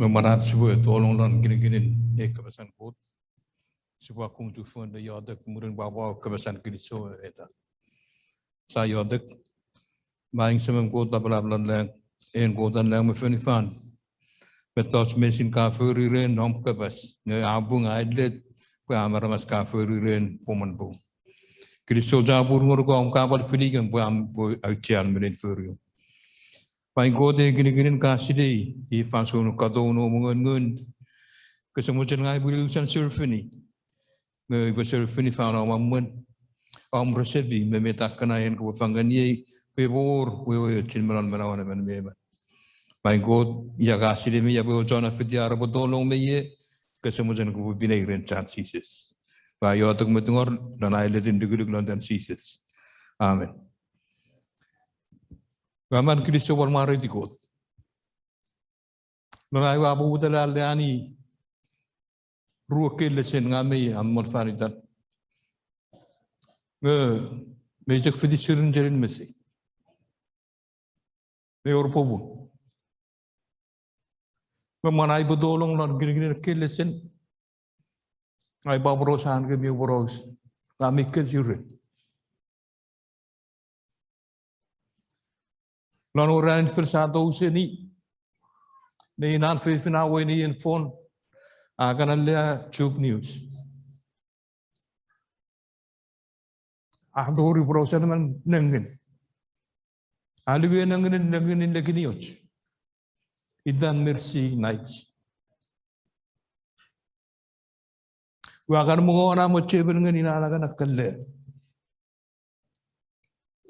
Memanat sebuah tolong dan gini-gini kebesaran kot sebuah kumtuan dari yadak kemudian bawa kebesaran Kristus itu. Saya yadak main semua kota belah-belah yang kota yang menfinifan. Betul mesin kafir iren nom kebas. Ne abung ailet pamar mas kafir iren poman bung. Kristus jabur ngurukam kapal filigan pam acian meren furiu. Paling kota gini-gini kasih deh, di fasun kado no mengen kesemutan ngai buli usan surfini, surfini fana mamun, resebi memetak kenayan kebufangan ye, pebor, cilmeran menawan meneman. Paling kota ya kasih deh, ya bocana fitiar betolong meye, kesemutan kebupinai rencan sises. Bayo atuk metengor dan ailetin deguduk lantan sises. Amin. Gaman Kristus warmari di kota. Nalai wabu utara leani ruo kelesen ngami amor faridat. Mejak fiti sirin jerin mesi. Me orpobu. Memanai bedolong lan gini-gini kelesen. Ai babrosan ke mi boros. Ngami kejurin. Lan orang filsafat useni. Ni nan fina weni in phone akan ada Tube News. Dori proses man nengin. Aluwe nengin lagi niuch. Idan mercy night. Wakan mengora mo cebel ngin inalaga nakalle.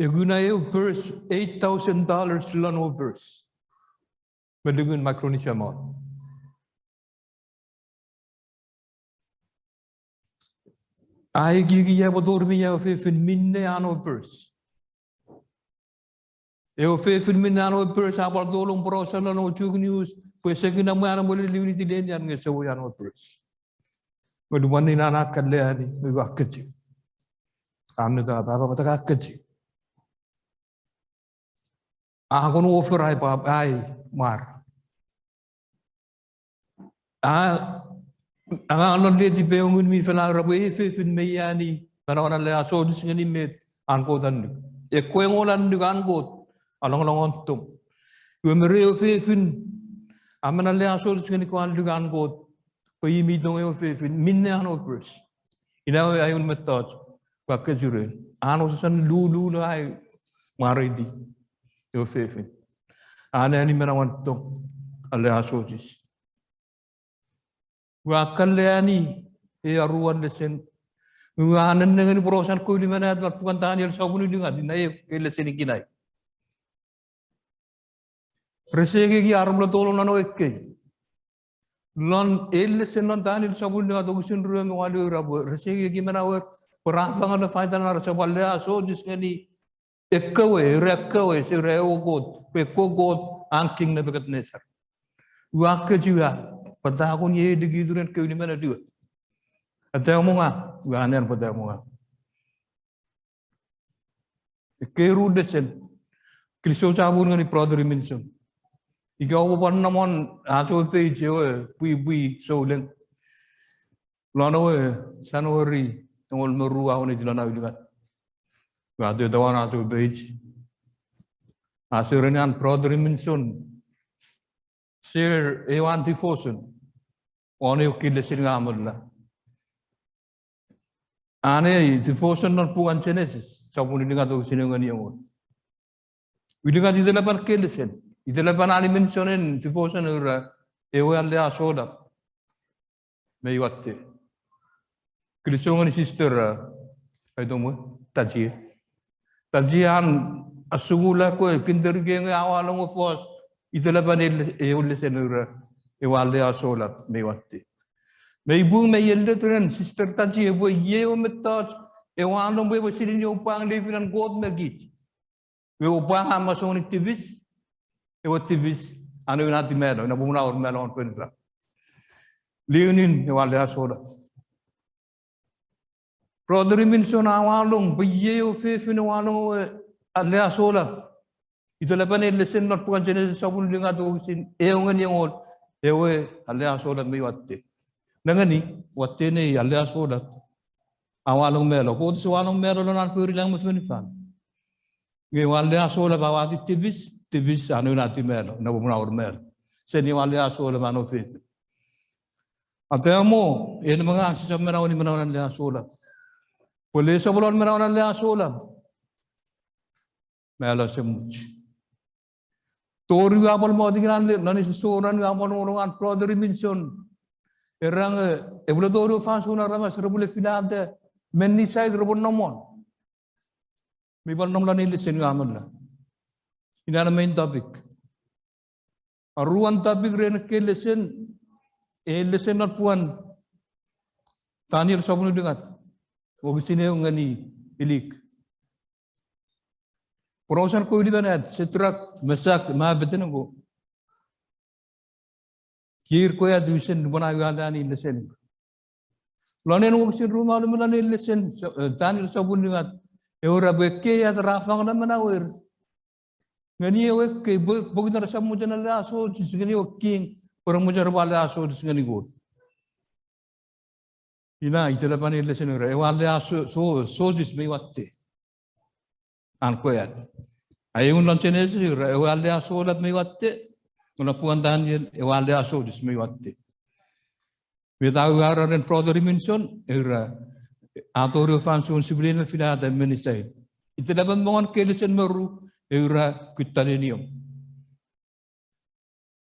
Egunayo verse $8,000 lan verse. Mendengar Micronesia mau. Ai gigi ya bodoh ya ofefin minne ano pers. Ofefin minne ano pers apal tolong perosan ano Tube News. Pues segini mana boleh lihat di dalam yang sesuai ano pers. Kemudian ini anak kalian ini juga kecil. Anu tak apa tak kecil. Aku nu offer ai pap ai mar. Ang anon le di peungun mi fana rabu fin meyani kana ona le aso dis ngani met anko dan e ko ngolan du anko along ontum yo mereo fin amana le aso dis ngani ko an du anko ko yimi dong yo fin minne ano pers ina ayun metot ka kejure ano san lulu ai maridi yo fin ana ni menawan tum ale aso dis Wakal leani aruan lesen. Wanan dengan perusahaan kau di mana ada tuan tanya sabun itu nggak dinai lesen kinai. Resegi ki arum la tolong nano ekke. Lon lesen lon tanya sabun itu atau kusin ruang walu rabu. Resegi ki mana wer perang ada faidan ada sabal le so disini ekkawe rekkawe si reo god pekko god angking na bekat nesar. Wakka juga pada aku ni degi duran ke ni mana dia. Ada omongan, ganan pada omongan. Keru desen, Kristus cabun ngani prodri minsun. Ika obo pan namon aso page bui so leng. Lano sanori tongol meru awon di lana ulikat. Gade dawan aso page. Asiranian prodri minsun. Sir Ewan Tifosun, one yung kilesin nga mo na. Ane Tifosun non puan Genesis, sa punin nga ito sinungan niya mo. Wili nga didalapan kilesin, didalapan alimensionin Tifosun ura, ewan liya soda, may wate. Kristo nga ni sister, ito mo, Tajian, asungula ko, kinderge nga awalong upos, Italapan ulit senura iwalde asolat mewati. Meibu meyelde turan sister taji ebo yeo metas ewanong bebo silin yung upang levinan god megit. We upang amasong tibis ewo tibis ano yung natin meron nabumuna or meron penra. Leonin iwalde asolat. Brother minson awalong beyeo fefin awalong ale asolat. Ito laban lesen not puan jenis sabun dengan tu sin eongan yang ol Ewe alea solat me watte. Nangani watte ne alea solat. Awalong melo ko so walong melo nan furi lang musunifan. Nge alea solat bawati tibis anu nati melo na bumna or melo. Seni alea solat mano fit. Atemo en mga sa meraw ni meraw alea solat. Pole sa bulon meraw alea solat. Melo semuch. Tori apal mo tingnan nani susuran apal orang produk dimension. Erang ebule tori fansuna ramas rebule finante menni sai rebun nomon. Mibal nom lani listen ngaman la. Ina main topic. Aruan topic ren ke listen listen not puan. Tanir sabun dengat. Wogisine ngani ilik. Perusahaan kau di mana? Setrak masak mah betul nggak? Kir kau ada lesen mana ada ni lesen. Lain orang lesen rumah lu mana ni lesen. Tanil sabun dengat. Orang beke ya terafang nama nawir. Ngani awak ke begitu rasa mujan Allah so disini waking orang mujan Allah so disini god. Ina itu lepas ni lesen orang. Allah so disini watte. Ankoyat. Ayun lang chinese ewalde asolat may watte. Nguna puantan yun ewalde asodis may watte. Without aren product dimension era atorio fansun sibilin filada ministay. Itinaban mo ang kelisen maru era kitalenium.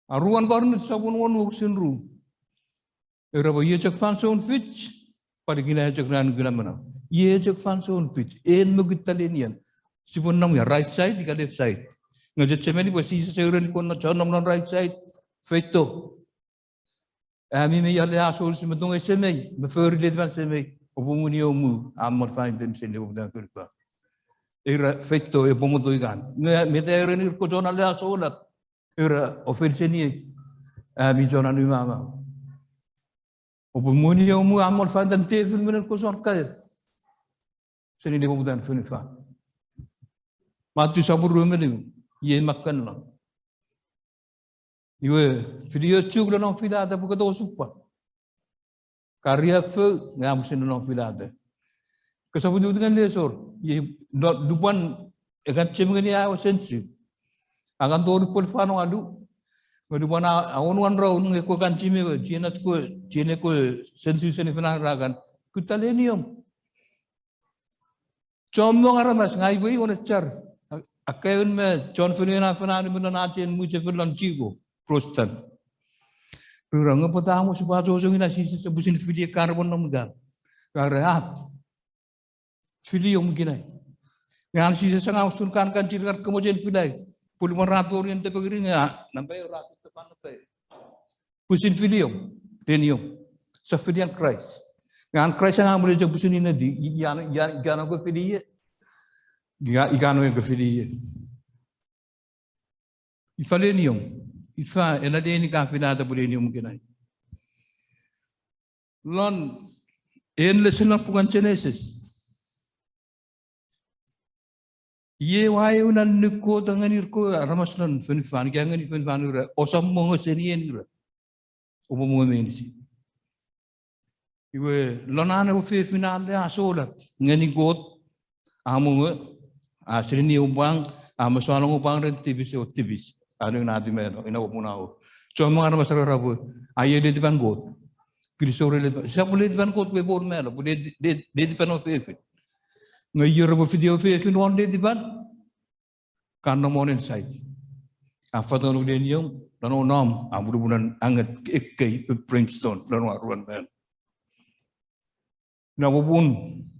Aruan kornit sabun won sinru. Era ba yechak fansun fitch parigina yechak nan ginamana. Yechak fansun fitch en mo kitalenium. Sipun nam ya right side di left side. Ngajak cemeni posisi seuran kon na chon nam right side feito. Ami me yale asul simentung semei, me fer le dvan semei. Obumuni omu amor fain dem sene obdan kurpa. Era feito e bomo doigan. Me deren ir ko jona le asulat. Era ofenseni ami jona nu mama. Obumuni omu amor fain dem tefil menen ko son kay. Sene le obdan funifa. Matu sabur rumah ni, ye makan lah. Iwe video cuk lah fila ada bukan tu supa. Karya fe ngam sini fila ada. Kesabu tu dengan lesor, ye dupan ekan cem ni awak sensi. Akan tu pun fano adu. Kedupan awan raun ngeko kan cime, cina ko sensi seni fana ragan. Kita lenium. Comong aramas ngai bui orang car. Akaun me John Fernandez Fernandez menanati muncul dalam cigo prostan. Orang apa tahu sebab tu orang ini sebutin video karbon nomgal. Karehat video mungkin ay. Yang sisa sangat usulkan kan cerita kemudian video. Puluh ratus orang yang terpegirinya nampai ratus tepan nampai. Pusin video, denium. Sefilian Christ. Yang Christ yang ambil je pusin ini di. Ikan aku video. Ikan yang kefili, ifalenium, ifa enadeni kafina ada bulenium mungkin ay. Lon endless na pukan Genesis. Ye wae unan niko tanganir ko ramas nan fenfan kaya ngani fenfan ura osam mongo senien ura. Umumu menisi. Iwe lonana ufe final asolat ngani got amunga asli ni ubang, amasoalong ubang ren tibis, ano yung natin meron, inawapuna ako. So mga na masarap rapo, ayaw di pan got, kirisore di pan, siya puli di pan got, may bon meron, puli di pan o fefin. Ngayon rapo video fefin, one di pan, karena mo inside. After nung din yung, nanonam, amulubunan angat kay Princeton, nanongaruan meron. Nawabun,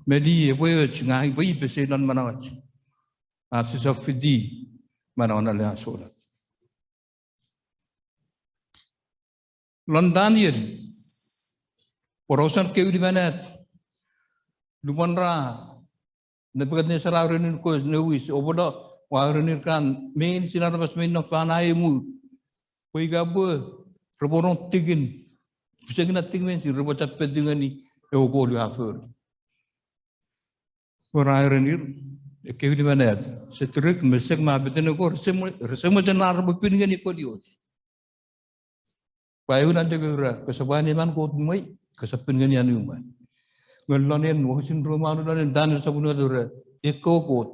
medi, wech, ngayon, wech, pesenan manawat. Sisa fidi mana ona le asolat. Londanian porosan keu di mana luman ra nebegat ni salah renin ko newis obodo wa renir kan main sinar bas main no panai mu koi gabo roboron tigin bisagna tigmen si robot pedingan ni e o ko lu afur. Ora renir keu di mana setrik mesek ma betul ko resemu jenar bepin ni ko dios Bayu nanti kira kesebahan iman kot mai kesepin ganyan iman. Ngelanin wakisin rumah ngelanin dan sabun kira eko kot.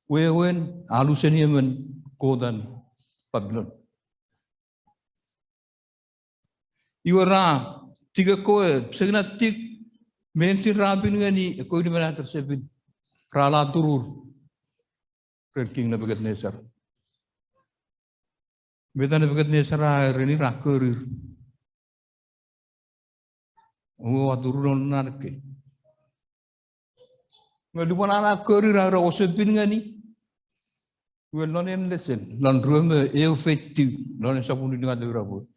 Wewen alusen iman kodan pablon. Iwara tiga koe segenap tik mensin rabin ngani eko di mana tersebut rala turur. Ranking na bagat nesar. Beta na bagat nesar ini rakerir. Turun anak ke. Ngadupan anak kerir ara osepin ngani. Lonen lesen, lon rume effective, lonen sabun dengan rabu.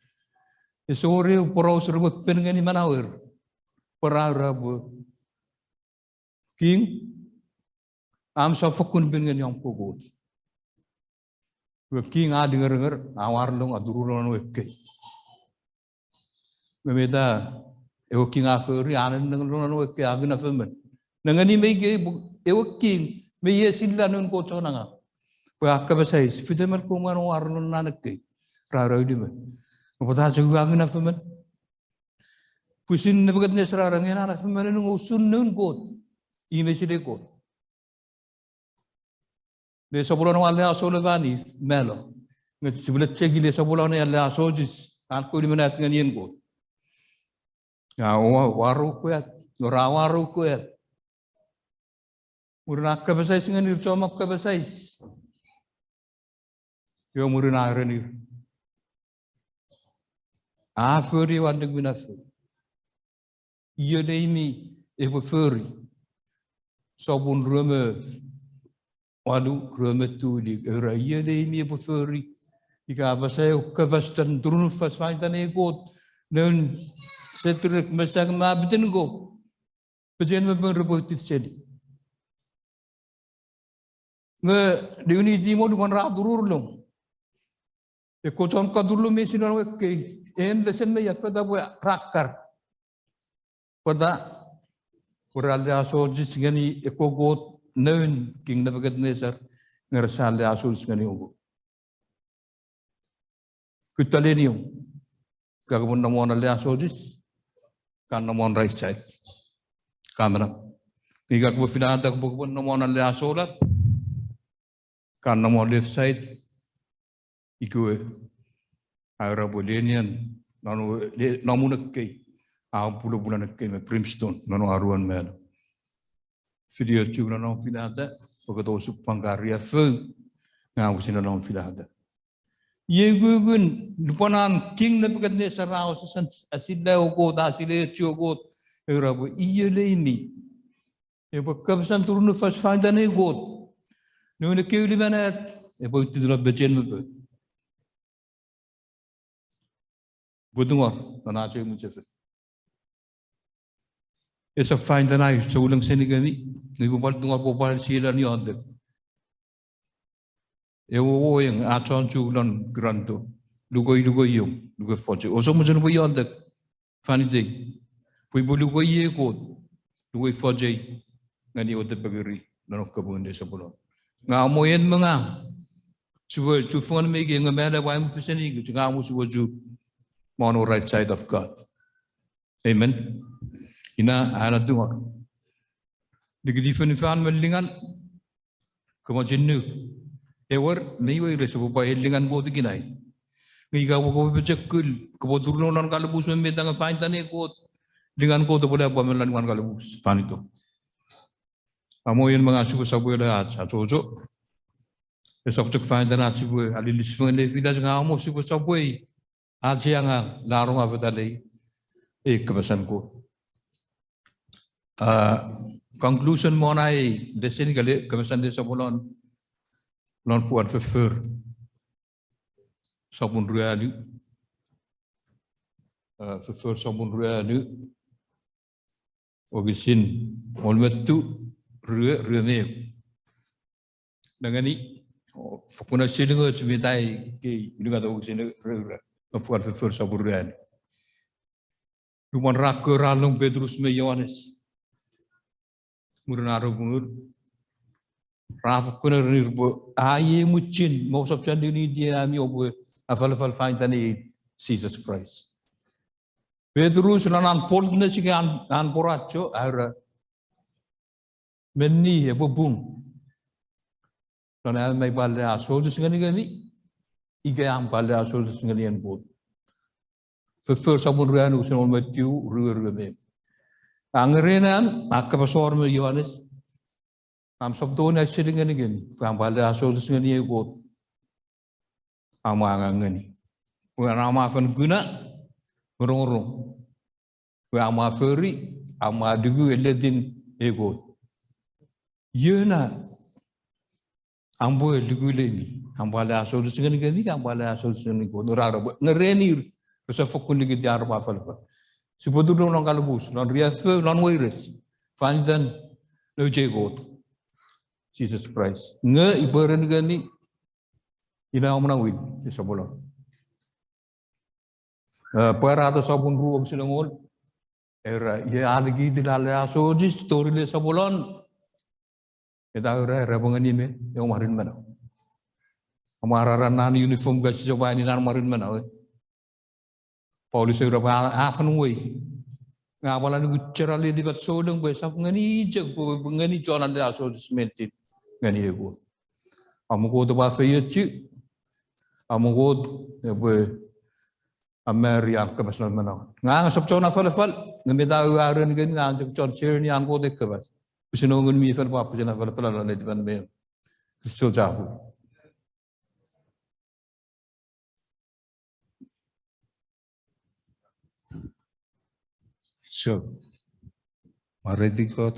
Esore porau serba pen ngani manawir. Rabu. King am safakun pen ngani yang pokok. King dengar awar long adurulon wekke. Memeda king aferi anan long wekke agna femen. Nangani mege king meye silanun ko chonanga. Pagka basais fidemer kuman warlon nanek rara di me. Pada juga agna femen. Pusin nebagat nesra rangen anak femen ngusun nun kot. Imesile kot. Le sabulan wale asolevani melo. Ngat sebelah cegi le sabulan wale asojis. Aku di mana dengan yen kot. Ya waru kuat, rawaru kuat. Murak kabasais dengan ircomak kabasais. Yo murin arenir. Afuri wandeng binafur. Iya ini furi. Sabun rume walu rume tu di era iya ini furi. Ika basai kabastan turun fasfaitan ekot. Dan setrek masak mabiten go. Pejen memperbuat jadi. Nge diuni di mau dengan raturur long. Ekocon kadulu mesin orang ke lesen me ya pada buat rakar. Pada kuralnya asal singani ekogot neun king nabagat nesar ngerasal asal singani ugo. Kita lenium kagum namuan le asal kan namuan right side kamera. Jika kamu final tak kagum namuan le asalat kan namuan left side. Iku ara bolenian namu nakkai puluh bulan nakkai me Princeton nanu aruan mel video chu nanu filada begitu supang karya fe ngau sina nanu filada ye gugun dupanan king na begitu ne sarau sesan asila ko da asile chu ko era bo iye leini e bo kabsan turun fas fanda ne got no ne ke libanat e bo tidra bejen me Budungor, nanace muncul. Esok fine tanai, seulang seni kami, ni bupal tungor bupal sila ni ada. Ewo yang acan culan granto, lugoi yung, lugoi foce. Oso muncul boy ada, fani day. Pui bulu lugoi ye kot, lugoi foce, ngani ada bageri, nanok kabun desa pulau. Ngamoyen mengang, suwe cufon megi ngamela waim peseni, ngamu suwe ju. On the right side of God. Amen. Ina ana tungok. Digdifan fan melingan kemajinu. Ewer meiwe resu pa elingan bo diginai. Ngiga wo becekul kebetulan kalebus membetang paintan ekot dengan ko to boleh pamelan kan kalebus pan itu. Amoyen mengasuh sabu dah asojo. Esok cek paintan asibu alilis mengene tidak ngamu sibu sabu Ajiang larung apa tadi? Kebasanku. Conclusion monai desain kali kebasan desa bulan non puan fefer. Sabun reali. Fefer sabun reali. Ogisin olmetu rene. Dengan ni, fakuna sini ko cumitai ke dengan tu ogisin rene. Puan fefer sabun reali. Luman raker ralung Petrus me Yohanes. Murnaru munur. Rafa kuna nirbo aye mucin mau sabcan ini dia mi obo afal fain tani Jesus Christ. Petrus nanan polna sih an poraco ara meni ya bubung. Karena mai bale asol sengani iga yang bale asol sengani an bot. First sabun rianu senon Matthew ruwe. Angrenan akapasor me Yohanes. Am sabdo na siringan gani. Ang bale asol sengani bot. Ama ngani. Bukan ama fan guna ngorong. Ama feri ama dugu eledin ego. Yena ambo dugu leni. Ambala asol sengani gani ambala asol sengani bot. Rara ngereni rasa fokun lagi di arba falfa. Sebetulnya orang kalbus, non riafe, non virus. Fandan lo jegot. Jesus Christ. Nge ibaran gani ina menawin di sebelah. Para atau sabun ruang silangol. Era ya lagi di dalam asodi story le sebulan. Kita era bangani me yang marin mana. Amararan nan uniform gaji coba ini nan marin mana. Paulus era akan wei. Ngapalan bicara le di bat sodong besap ngani je ngani jalan dia asodi sementit ngani ego. Amugo tu bahasa Yesus. Amugo apa Amerian kebasal mana. Ngang sabcon afal ngemita uaran gani ngang sabcon sirni angko dek kebas. Bisinongun mi fan apa jana afal la le ban be. Kristo jabu. So, mari dikot